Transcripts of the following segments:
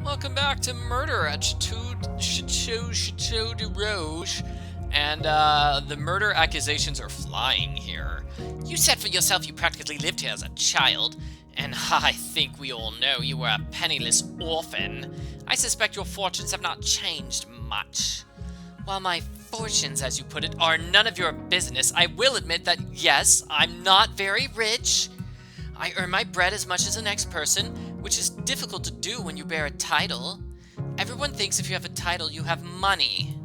Welcome back to Murder at Chateau de Rouge. And, the murder accusations are flying here. You said for yourself you practically lived here as a child, and I think we all know you were a penniless orphan. I suspect your fortunes have not changed much. While my fortunes, as you put it, are none of your business, I will admit that, yes, I'm not very rich. I earn my bread as much as the next person, which is difficult to do when you bear a title. Everyone thinks if you have a title, you have money.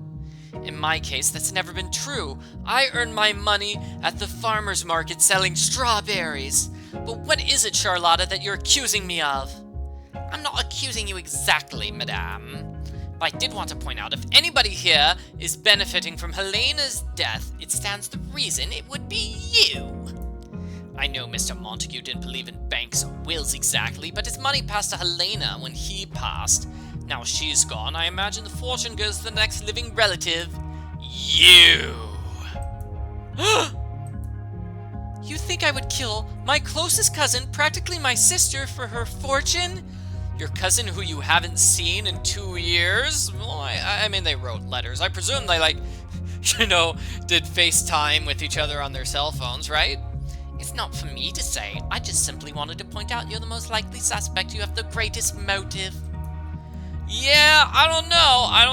In my case, that's never been true. I earn my money at the farmer's market selling strawberries. But what is it, Charlotta, that you're accusing me of? I'm not accusing you exactly, madame. But I did want to point out, if anybody here is benefiting from Helena's death, it stands to reason it would be you. I know Mr. Montague didn't believe in banks or wills exactly, but his money passed to Helena when he passed. Now she's gone, I imagine the fortune goes to the next living relative. You! You think I would kill my closest cousin, practically my sister, for her fortune? Your cousin who you haven't seen in 2 years? Well, I mean, they wrote letters. I presume they, did FaceTime with each other on their cell phones, right? It's not for me to say. I just simply wanted to point out you're the most likely suspect. You have the greatest motive. Yeah, I don't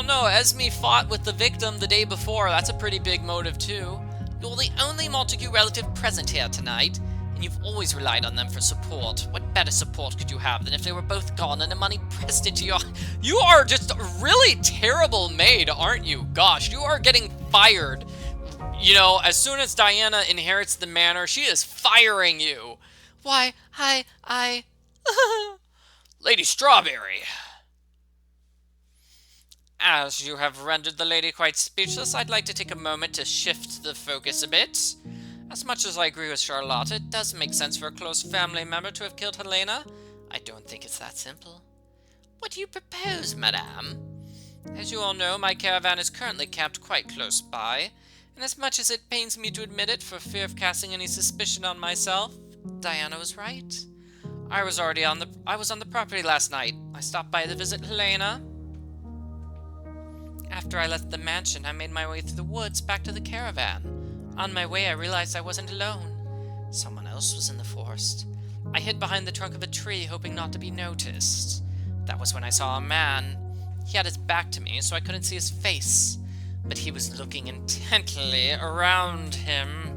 know. Esme fought with the victim the day before. That's a pretty big motive, too. You're the only Montague relative present here tonight, and you've always relied on them for support. What better support could you have than if they were both gone and the money pressed into your... You are just a really terrible maid, aren't you? Gosh, you are getting fired. You know, as soon as Diana inherits the manor, she is firing you. Why, I... Lady Strawberry. As you have rendered the lady quite speechless, I'd like to take a moment to shift the focus a bit. As much as I agree with Charlotta, it does make sense for a close family member to have killed Helena. I don't think it's that simple. What do you propose, madame? As you all know, my caravan is currently camped quite close by. And as much as it pains me to admit it, for fear of casting any suspicion on myself, Diana was right. I was on the property last night. I stopped by to visit Helena. After I left the mansion, I made my way through the woods back to the caravan. On my way, I realized I wasn't alone. Someone else was in the forest. I hid behind the trunk of a tree, hoping not to be noticed. That was when I saw a man. He had his back to me, so I couldn't see his face. But he was looking intently around him.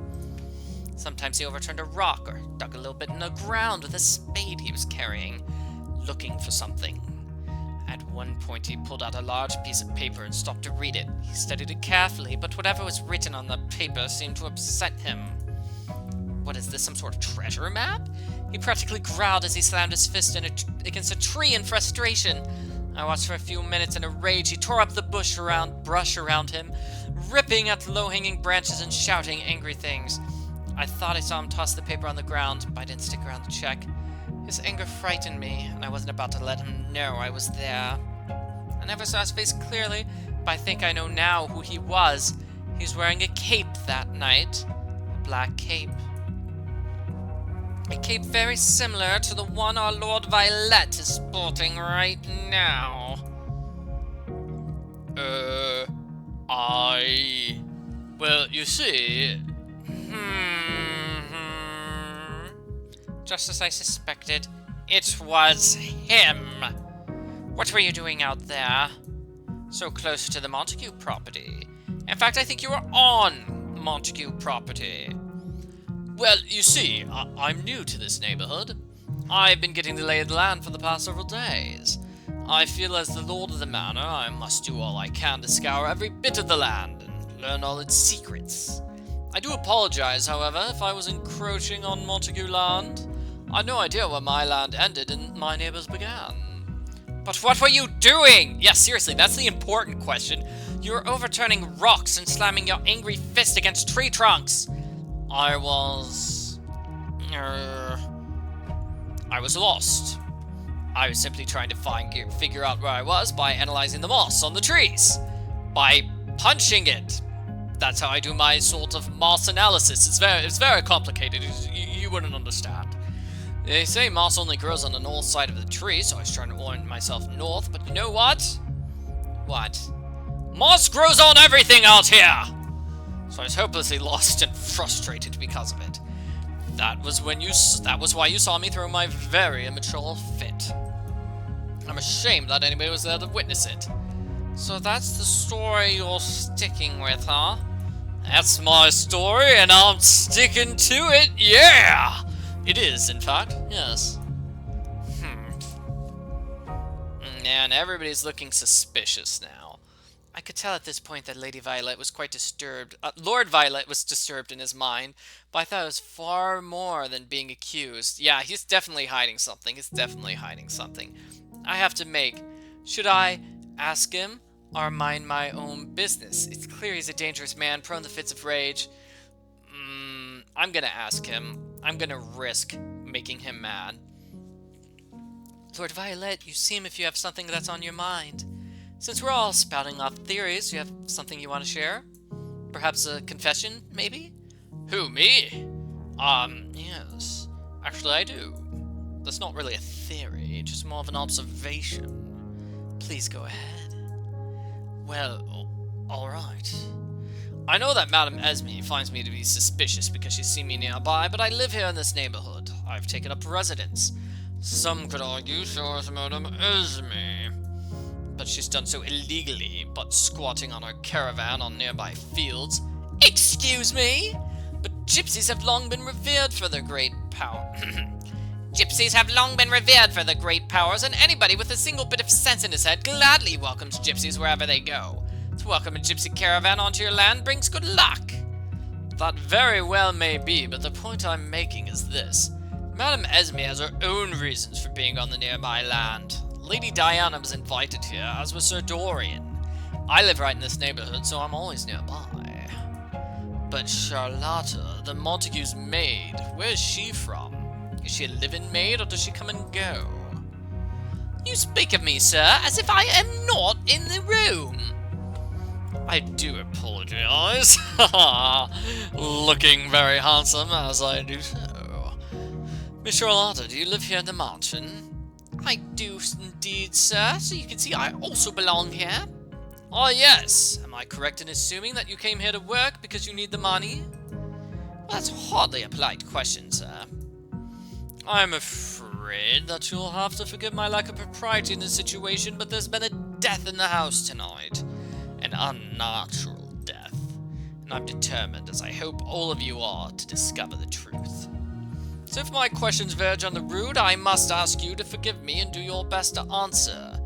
Sometimes he overturned a rock or dug a little bit in the ground with a spade he was carrying, looking for something. At one point he pulled out a large piece of paper and stopped to read it. He studied it carefully, but whatever was written on the paper seemed to upset him. What is this, some sort of treasure map? He practically growled as he slammed his fist against a tree in frustration. I watched for a few minutes in a rage. He tore up the brush around him, ripping at low-hanging branches and shouting angry things. I thought I saw him toss the paper on the ground, but I didn't stick around to check. His anger frightened me, and I wasn't about to let him know I was there. I never saw his face clearly, but I think I know now who he was. He was wearing a cape that night. A black cape. A cape very similar to the one our Lord Violette is sporting right now. Well, you see... Just as I suspected, it was him. What were you doing out there? So close to the Montague property. In fact, I think you were on Montague property. Well, you see, I'm new to this neighborhood. I've been getting the lay of the land for the past several days. I feel as the lord of the manor, I must do all I can to scour every bit of the land and learn all its secrets. I do apologize, however, if I was encroaching on Montague land. I had no idea where my land ended and my neighbors began. But what were you doing? Yeah, seriously, that's the important question. You were overturning rocks and slamming your angry fist against tree trunks. I was lost. I was simply trying to figure out where I was by analyzing the moss on the trees. By punching it. That's how I do my sort of moss analysis. It's very complicated. You wouldn't understand. They say moss only grows on the north side of the tree, so I was trying to orient myself north, but you know what? What? Moss grows on everything out here! So I was hopelessly lost and frustrated because of it. That was why you saw me throw my very immature fit. I'm ashamed that anybody was there to witness it. So that's the story you're sticking with, huh? That's my story, and I'm sticking to it, yeah! It is, in fact, yes. And everybody's looking suspicious now. I could tell at this point that Lady Violette was quite disturbed. Lord Violette was disturbed in his mind, but I thought it was far more than being accused. Yeah, he's definitely hiding something. I have to make. Should I ask him or mind my own business? It's clear he's a dangerous man, prone to fits of rage. I'm gonna ask him. I'm gonna risk making him mad. Lord Violette, you seem if you have something that's on your mind. Since we're all spouting off theories, you have something you want to share? Perhaps a confession, maybe? Who, me? Yes. Actually, I do. That's not really a theory, just more of an observation. Please go ahead. Well, alright. I know that Madame Esme finds me to be suspicious because she's seen me nearby, but I live here in this neighborhood. I've taken up residence. Some could argue so is Madame Esme. But she's done so illegally, but squatting on her caravan on nearby fields. Excuse me? But gypsies have long been revered for their great power. Gypsies have long been revered for their great powers, and anybody with a single bit of sense in his head gladly welcomes gypsies wherever they go. To welcome a gypsy caravan onto your land brings good luck. That very well may be, but the point I'm making is this. Madame Esme has her own reasons for being on the nearby land. Lady Diana was invited here, as was Sir Dorian. I live right in this neighborhood, so I'm always nearby. But Charlotta, the Montague's maid, where's she from? Is she a live-in maid, or does she come and go? You speak of me, sir, as if I am not in the room. I do apologize. Looking very handsome as I do so. Miss Charlotta, do you live here in the mansion? I do indeed, sir, so you can see I also belong here. Oh yes, am I correct in assuming that you came here to work because you need the money? Well, that's hardly a polite question, sir. I'm afraid that you'll have to forgive my lack of propriety in this situation, but there's been a death in the house tonight. An unnatural death. And I'm determined, as I hope all of you are, to discover the truth. So if my questions verge on the rude, I must ask you to forgive me and do your best to answer,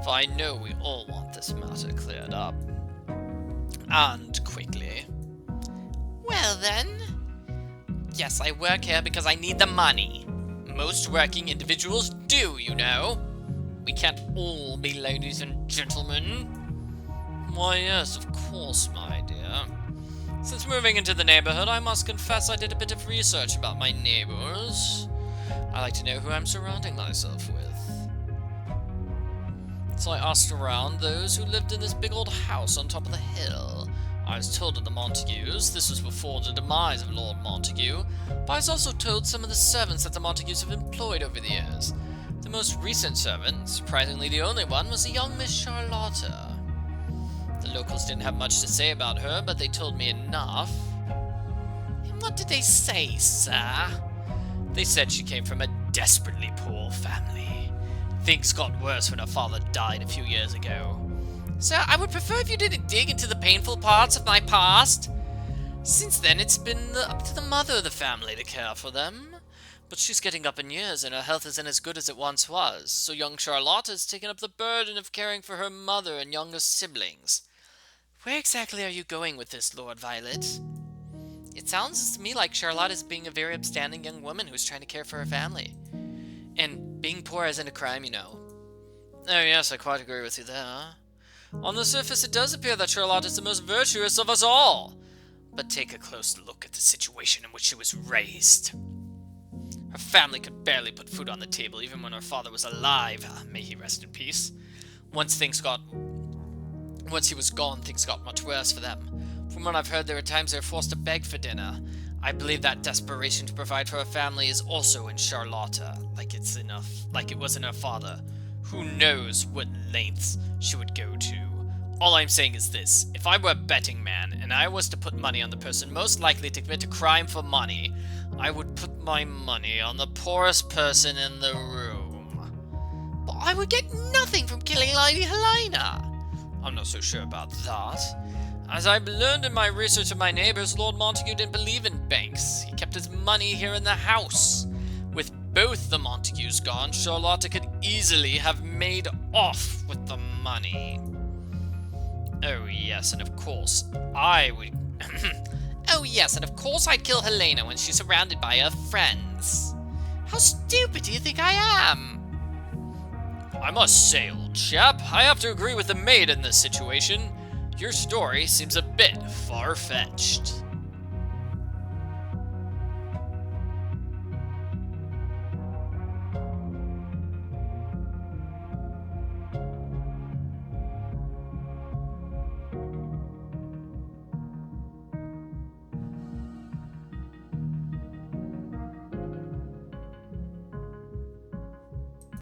for I know we all want this matter cleared up. And quickly. Well then. Yes, I work here because I need the money. Most working individuals do, you know. We can't all be ladies and gentlemen. Why yes, of course, my dear. Since moving into the neighborhood, I must confess I did a bit of research about my neighbors. I like to know who I'm surrounding myself with. So I asked around those who lived in this big old house on top of the hill. I was told of the Montagues. This was before the demise of Lord Montague, but I was also told some of the servants that the Montagues have employed over the years. The most recent servant, surprisingly the only one, was a young Miss Charlotta. The locals didn't have much to say about her, but they told me enough. And what did they say, sir? They said she came from a desperately poor family. Things got worse when her father died a few years ago. Sir, I would prefer if you didn't dig into the painful parts of my past. Since then, it's been up to the mother of the family to care for them. But she's getting up in years, and her health isn't as good as it once was, so young Charlotta's taken up the burden of caring for her mother and younger siblings. Where exactly are you going with this, Lord Violette? It sounds to me like Charlotta's being a very upstanding young woman who's trying to care for her family. And being poor isn't a crime, you know. Oh yes, I quite agree with you there. On the surface, it does appear that Charlotte is the most virtuous of us all. But take a close look at the situation in which she was raised. Her family could barely put food on the table even when her father was alive. May he rest in peace. Once he was gone, things got much worse for them. From what I've heard, there were times they were forced to beg for dinner. I believe that desperation to provide for her family is also in Charlotta, like it was in her father. Who knows what lengths she would go to. All I'm saying is this: if I were a betting man, and I was to put money on the person most likely to commit a crime for money, I would put my money on the poorest person in the room. But I would get nothing from killing Lady Helena. I'm not so sure about that. As I've learned in my research of my neighbors, Lord Montague didn't believe in banks. He kept his money here in the house. With both the Montagues gone, Charlotta could easily have made off with the money. Oh yes, and of course, I would... Oh yes, and of course I'd kill Helena when she's surrounded by her friends. How stupid do you think I am? I must say, old chap, I have to agree with the maid in this situation. Your story seems a bit far-fetched.